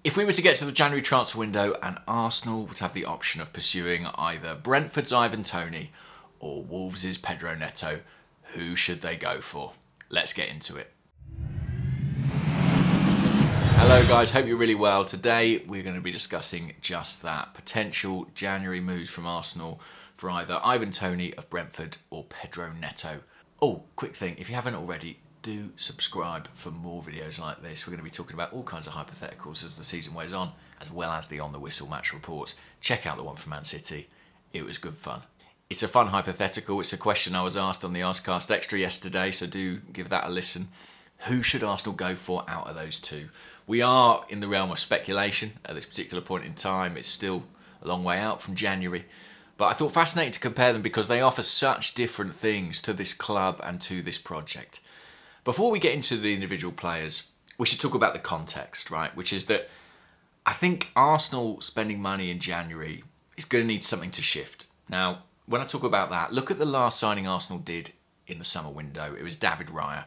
If we were to get to the January transfer window and Arsenal would have the option of pursuing either Brentford's Ivan Toney or Wolves' Pedro Neto, who should they go for? Let's get into it. Hello guys, hope you're really well. Today we're going to be discussing just that. Potential January moves from Arsenal for either Ivan Toney of Brentford or Pedro Neto. Oh, quick thing, if you haven't already, do subscribe for more videos like this. We're going to be talking about all kinds of hypotheticals as the season wears on, as well as the on the whistle match reports. Check out the one from Man City. It was good fun. It's a fun hypothetical. It's a question I was asked on the Askcast Extra yesterday, so do give that a listen. Who should Arsenal go for out of those two? We are in the realm of speculation at this particular point in time. It's still a long way out from January. But I thought fascinating to compare them because they offer such different things to this club and to this project. Before we get into the individual players, we should talk about the context, right? Which is that I think Arsenal spending money in January is going to need something to shift. Now, when I talk about that, look at the last signing Arsenal did in the summer window. It was David Raya,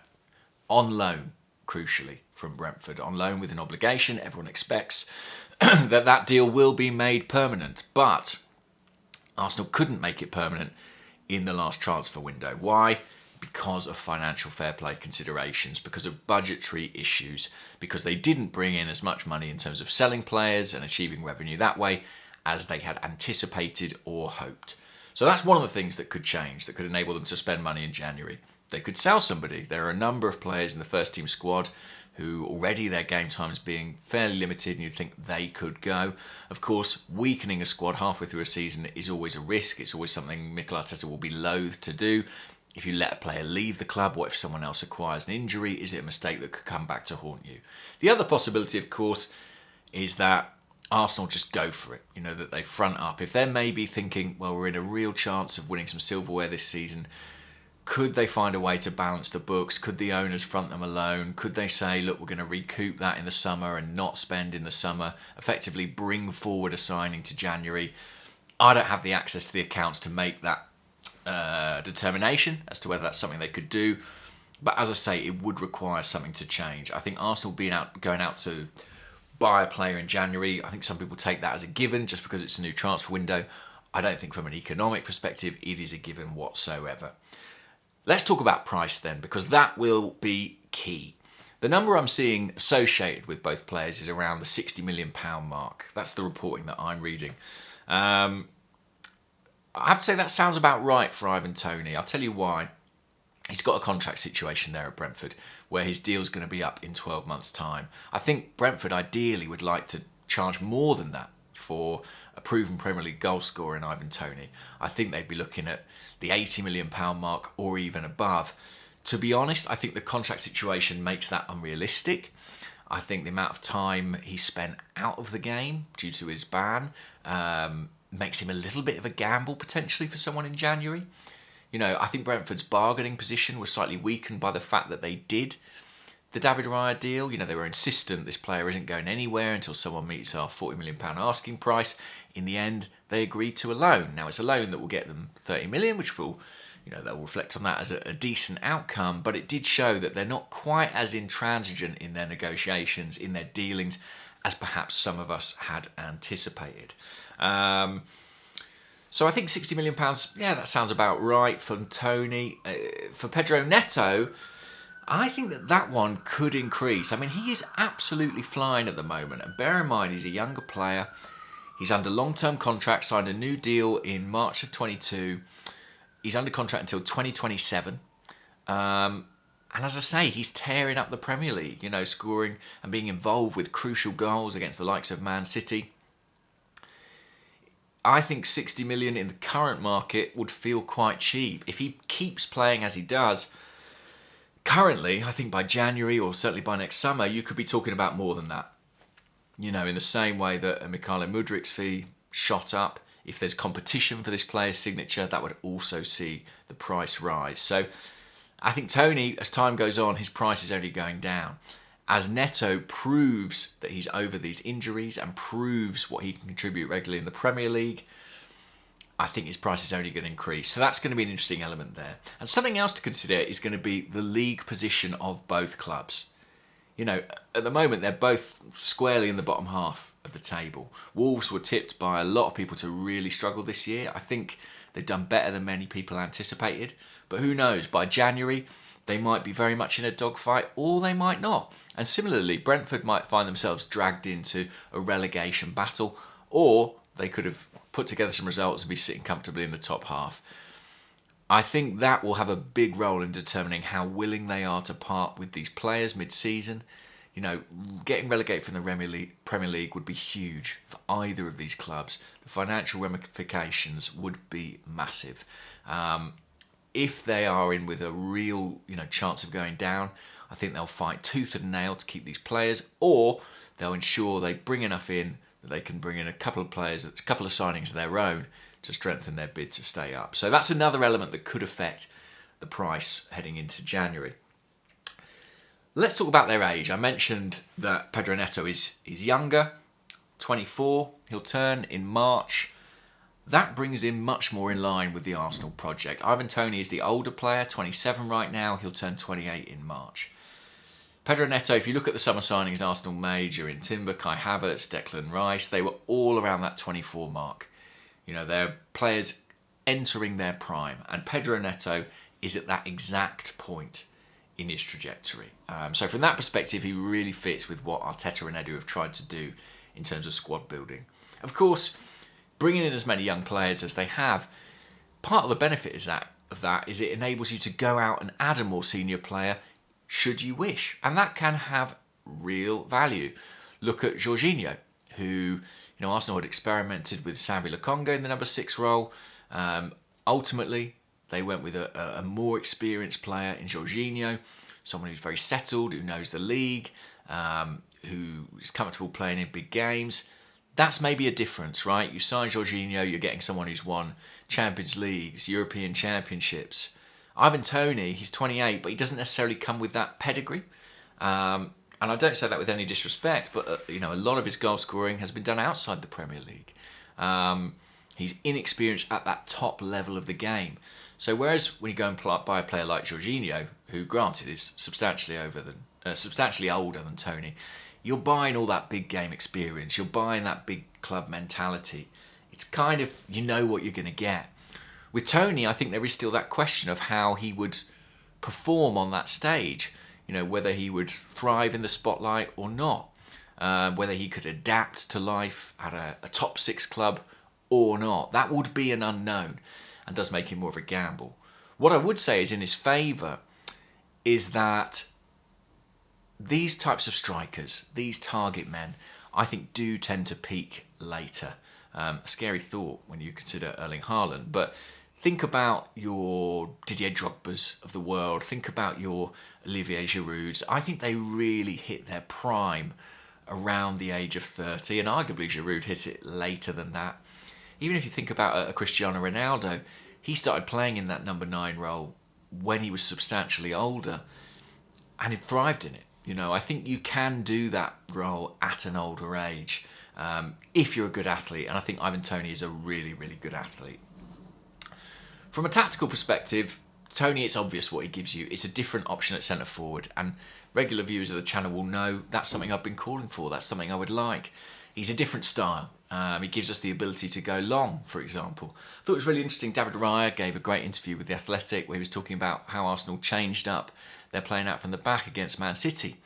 on loan, crucially, from Brentford. On loan with an obligation. Everyone expects that deal will be made permanent. But Arsenal couldn't make it permanent in the last transfer window. Why? Because of financial fair play considerations, because of budgetary issues, because they didn't bring in as much money in terms of selling players and achieving revenue that way as they had anticipated or hoped. So that's one of the things that could change, that could enable them to spend money in January. They could sell somebody. There are a number of players in the first team squad who already their game time is being fairly limited and you'd think they could go. Of course, weakening a squad halfway through a season is always a risk. It's always something Mikel Arteta will be loath to do. If you let a player leave the club, what if someone else acquires an injury? Is it a mistake that could come back to haunt you? The other possibility, of course, is that Arsenal just go for it. You know, that they front up. If they're maybe thinking, well, we're in a real chance of winning some silverware this season, could they find a way to balance the books? Could the owners front them alone? Could they say, look, we're going to recoup that in the summer and not spend in the summer, effectively bring forward a signing to January? I don't have the access to the accounts to make that determination as to whether that's something they could do. But as I say, it would require something to change. I think Arsenal going out to buy a player in January, I think some people take that as a given just because it's a new transfer window. I don't think from an economic perspective it is a given whatsoever. Let's talk about price then, because that will be key. The number I'm seeing associated with both players is around the £60 million mark. That's the reporting that I'm reading. I have to say that sounds about right for Ivan Toney. I'll tell you why. He's got a contract situation there at Brentford where his deal's going to be up in 12 months' time. I think Brentford ideally would like to charge more than that for a proven Premier League goal scorer in Ivan Toney. I think they'd be looking at the £80 million mark or even above. To be honest, I think the contract situation makes that unrealistic. I think the amount of time he spent out of the game due to his ban makes him a little bit of a gamble potentially for someone in January. You know, I think Brentford's bargaining position was slightly weakened by the fact that they did the David Raya deal. You know, they were insistent this player isn't going anywhere until someone meets our £40 million asking price. In the end, they agreed to a loan. Now, it's a loan that will get them 30 million, which will, you know, they'll reflect on that as a decent outcome. But it did show that they're not quite as intransigent in their negotiations, in their dealings, as perhaps some of us had anticipated. So I think £60 million, yeah, that sounds about right for Toney. For Pedro Neto, I think that one could increase. I mean, he is absolutely flying at the moment. And bear in mind, he's a younger player. He's under long-term contract, signed a new deal in March of 22. He's under contract until 2027. And as I say, he's tearing up the Premier League, you know, scoring and being involved with crucial goals against the likes of Man City. I think 60 million in the current market would feel quite cheap. If he keeps playing as he does, currently, I think by January or certainly by next summer, you could be talking about more than that. You know, in the same way that a Mykhailo Mudrik's fee shot up, if there's competition for this player's signature, that would also see the price rise. So I think Toney, as time goes on, his price is only going down. As Neto proves that he's over these injuries and proves what he can contribute regularly in the Premier League, I think his price is only going to increase. So that's going to be an interesting element there. And something else to consider is going to be the league position of both clubs. You know, at the moment they're both squarely in the bottom half of the table. Wolves were tipped by a lot of people to really struggle this year. I think they've done better than many people anticipated. But who knows, by January they might be very much in a dogfight, or they might not. And similarly, Brentford might find themselves dragged into a relegation battle, or they could have put together some results and be sitting comfortably in the top half. I think that will have a big role in determining how willing they are to part with these players mid-season. You know, getting relegated from the Premier League would be huge for either of these clubs. The financial ramifications would be massive. If they are in with a real, chance of going down, I think they'll fight tooth and nail to keep these players, or they'll ensure they bring enough in that they can bring in a couple of players, a couple of signings of their own to strengthen their bid to stay up. So that's another element that could affect the price heading into January. Let's talk about their age. I mentioned that Pedro Neto is younger, 24. He'll turn in March. That brings him much more in line with the Arsenal project. Ivan Toney is the older player, 27 right now. He'll turn 28 in March. Pedro Neto, if you look at the summer signings Arsenal made, Jurrien Timber, Kai Havertz, Declan Rice, they were all around that 24 mark. They're players entering their prime, and Pedro Neto is at that exact point in his trajectory. So from that perspective, he really fits with what Arteta and Edu have tried to do in terms of squad building. Of course, bringing in as many young players as they have, part of the benefit of that is it enables you to go out and add a more senior player should you wish, and that can have real value. Look at Jorginho, who Arsenal had experimented with Sambi Lokonga in the number 6 role. Ultimately, they went with a more experienced player in Jorginho, someone who's very settled, who knows the league, who is comfortable playing in big games. That's maybe a difference, right? You sign Jorginho, you're getting someone who's won Champions Leagues, European Championships. Ivan Toney, he's 28, but he doesn't necessarily come with that pedigree. And I don't say that with any disrespect, but a lot of his goal scoring has been done outside the Premier League. He's inexperienced at that top level of the game. So whereas when you go and buy a player like Jorginho, who granted is substantially older than Toney, you're buying all that big game experience. You're buying that big club mentality. It's kind of, what you're going to get. With Toney, I think there is still that question of how he would perform on that stage. Whether he would thrive in the spotlight or not. Whether he could adapt to life at a top 6 club or not. That would be an unknown and does make him more of a gamble. What I would say is in his favour is that these types of strikers, these target men, I think do tend to peak later. A scary thought when you consider Erling Haaland, but think about your Didier Drogbas of the world. Think about your Olivier Girouds. I think they really hit their prime around the age of 30, and arguably Giroud hit it later than that. Even if you think about a Cristiano Ronaldo, he started playing in that number 9 role when he was substantially older, and he thrived in it. I think you can do that role at an older age if you're a good athlete, and I think Ivan Toney is a really, really good athlete. From a tactical perspective, Toney, it's obvious what he gives you. It's a different option at centre forward, and regular viewers of the channel will know that's something I've been calling for. That's something I would like. He's a different style. He gives us the ability to go long, for example. I thought it was really interesting. David Raya gave a great interview with The Athletic where he was talking about how Arsenal changed up their playing out from the back against Man City.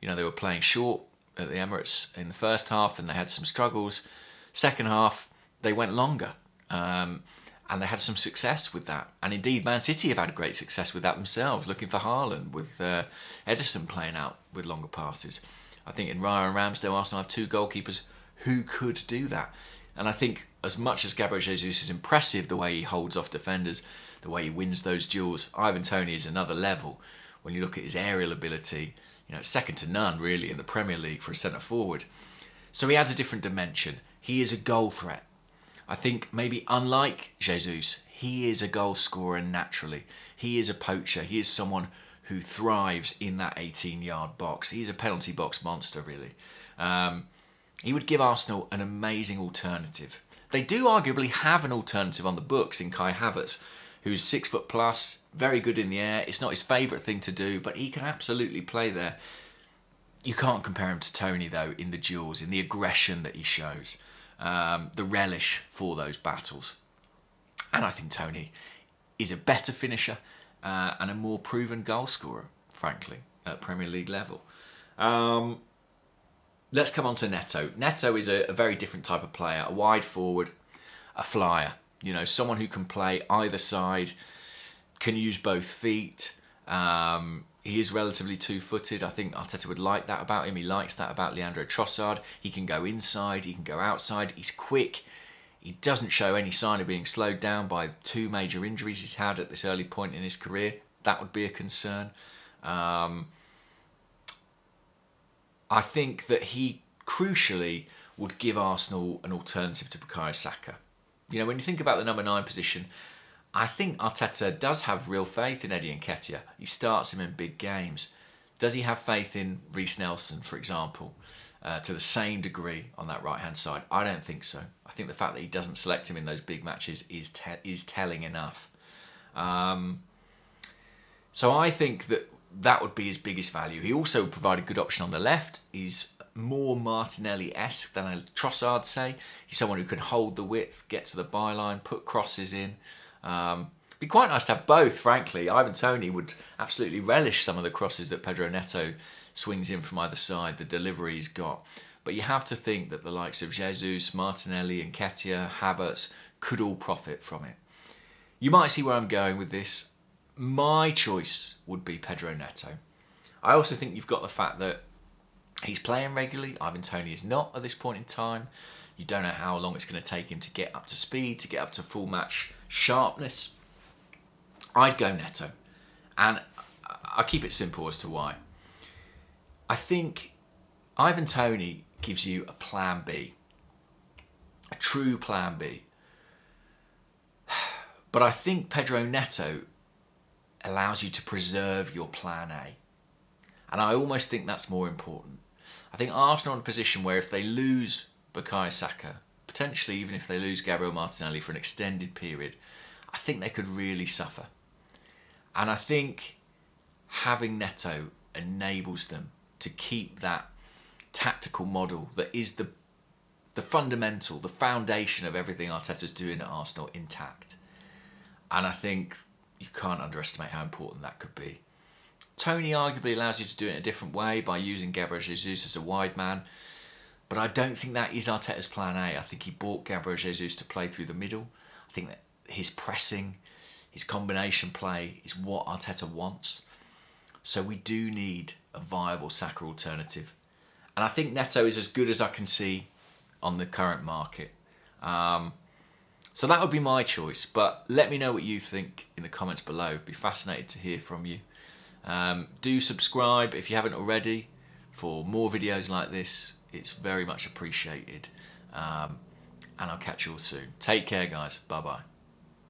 They were playing short at the Emirates in the first half and they had some struggles. Second half, they went longer. And they had some success with that. And indeed, Man City have had great success with that themselves, looking for Haaland, with Ederson playing out with longer passes. I think in Raya and Ramsdale, Arsenal have 2 goalkeepers who could do that. And I think as much as Gabriel Jesus is impressive, the way he holds off defenders, the way he wins those duels, Ivan Toney is another level. When you look at his aerial ability, it's second to none, really, in the Premier League for a centre-forward. So he adds a different dimension. He is a goal threat. I think maybe unlike Jesus, he is a goal scorer naturally. He is a poacher. He is someone who thrives in that 18-yard box. He's a penalty box monster, really. He would give Arsenal an amazing alternative. They do arguably have an alternative on the books in Kai Havertz, who's 6 foot plus, very good in the air. It's not his favourite thing to do, but he can absolutely play there. You can't compare him to Toney, though, in the duels, in the aggression that he shows, the relish for those battles. And I think Toney is a better finisher and a more proven goal scorer, frankly, at Premier League level. Let's come on to Neto. Neto is a very different type of player, a wide forward, a flyer. You know, someone who can play either side, can use both feet. He is relatively two-footed. I think Arteta would like that about him. He likes that about Leandro Trossard. He can go inside, he can go outside. He's quick. He doesn't show any sign of being slowed down by two major injuries he's had at this early point in his career. That would be a concern. I think that he crucially would give Arsenal an alternative to Bukayo Saka. You know, when you think about the number 9 position, I think Arteta does have real faith in Eddie Nketiah. He starts him in big games. Does he have faith in Reece Nelson, for example, to the same degree on that right-hand side? I don't think so. I think the fact that he doesn't select him in those big matches is telling enough. So I think that would be his biggest value. He also would provide a good option on the left. He's more Martinelli-esque than a Trossard, say. He's someone who can hold the width, get to the byline, put crosses in. Be quite nice to have both, frankly. Ivan Toney would absolutely relish some of the crosses that Pedro Neto swings in from either side, the delivery he's got. But you have to think that the likes of Jesus, Martinelli, Nketiah, Havertz could all profit from it. You might see where I'm going with this. My choice would be Pedro Neto. I also think you've got the fact that he's playing regularly. Ivan Toney is not at this point in time. You don't know how long it's going to take him to get up to speed, to get up to full match sharpness. I'd go Neto. And I'll keep it simple as to why. I think Ivan Toney gives you a plan B. A true plan B. But I think Pedro Neto allows you to preserve your plan A. And I almost think that's more important. I think Arsenal are in a position where if they lose Bukayo Saka, potentially even if they lose Gabriel Martinelli for an extended period, I think they could really suffer. And I think having Neto enables them to keep that tactical model that is the fundamental, the foundation of everything Arteta's doing at Arsenal intact. And I think you can't underestimate how important that could be. Toney arguably allows you to do it in a different way by using Gabriel Jesus as a wide man. But I don't think that is Arteta's plan A. I think he bought Gabriel Jesus to play through the middle. I think that his pressing, his combination play is what Arteta wants. So we do need a viable Saka alternative. And I think Neto is as good as I can see on the current market. So that would be my choice. But let me know what you think in the comments below. Be fascinated to hear from you. Do subscribe if you haven't already for more videos like this. It's very much appreciated. And I'll catch you all soon. Take care, guys. Bye-bye.